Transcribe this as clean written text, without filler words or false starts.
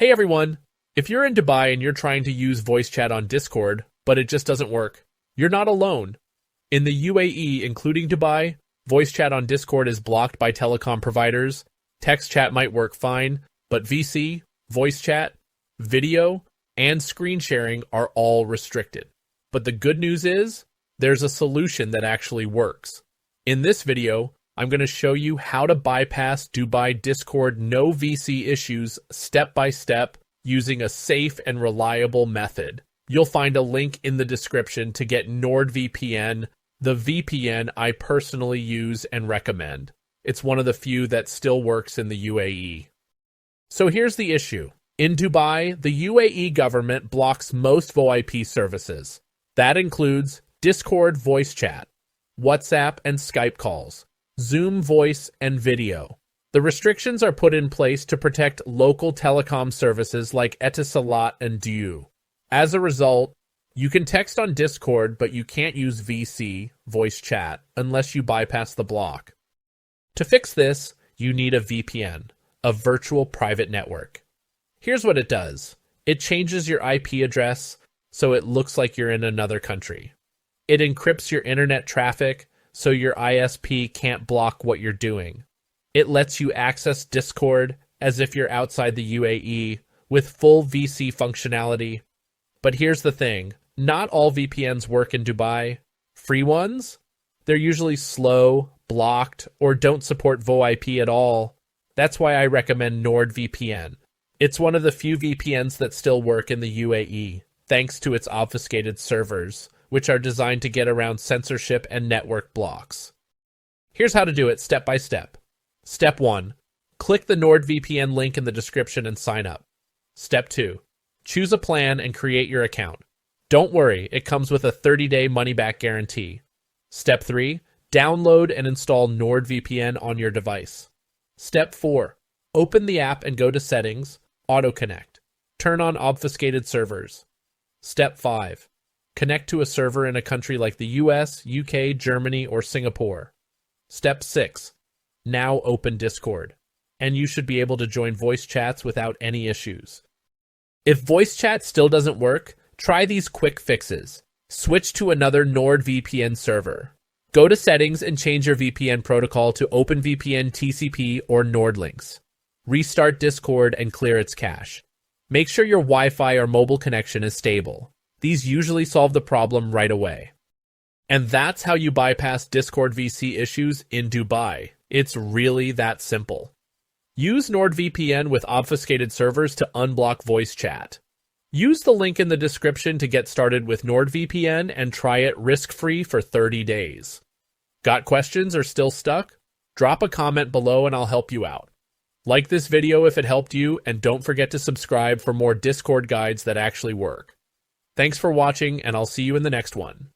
Hey everyone! If you're in Dubai and you're trying to use voice chat on Discord, but it just doesn't work, you're not alone. In the UAE, including Dubai, voice chat on Discord is blocked by telecom providers. Text chat might work fine, but VC, voice chat, video, and screen sharing are all restricted. But the good news is, there's a solution that actually works. In this video, I'm going to show you how to bypass Dubai Discord no VC issues step by step using a safe and reliable method. You'll find a link in the description to get NordVPN, the VPN I personally use and recommend. It's one of the few that still works in the UAE. So here's the issue. In Dubai, the UAE government blocks most VoIP services. That includes Discord voice chat, WhatsApp and Skype calls, Zoom voice and video. The restrictions are put in place to protect local telecom services like Etisalat and Due. As a result, you can text on Discord, but you can't use VC, voice chat, unless you bypass the block. To fix this, you need a VPN, a virtual private network. Here's what it does. It changes your IP address so it looks like you're in another country. It encrypts your internet traffic so your ISP can't block what you're doing. It lets you access Discord as if you're outside the UAE with full VC functionality. But here's the thing, not all VPNs work in Dubai. Free ones? They're usually slow, blocked, or don't support VoIP at all. That's why I recommend NordVPN. It's one of the few VPNs that still work in the UAE, thanks to its obfuscated servers, which are designed to get around censorship and network blocks. Here's how to do it step by step. Step 1. Click the NordVPN link in the description and sign up. Step 2. Choose a plan and create your account. Don't worry, it comes with a 30-day money-back guarantee. Step 3. Download and install NordVPN on your device. Step 4. Open the app and go to Settings, Auto Connect. Turn on obfuscated servers. Step 5. Connect to a server in a country like the US, UK, Germany, or Singapore. Step 6. Now open Discord, and you should be able to join voice chats without any issues. If voice chat still doesn't work, try these quick fixes. Switch to another NordVPN server. Go to Settings and change your VPN protocol to OpenVPN TCP or NordLynx. Restart Discord and clear its cache. Make sure your Wi-Fi or mobile connection is stable. These usually solve the problem right away. And that's how you bypass Discord VC issues in Dubai. It's really that simple. Use NordVPN with obfuscated servers to unblock voice chat. Use the link in the description to get started with NordVPN and try it risk-free for 30 days. Got questions or still stuck? Drop a comment below and I'll help you out. Like this video if it helped you, and don't forget to subscribe for more Discord guides that actually work. Thanks for watching, and I'll see you in the next one.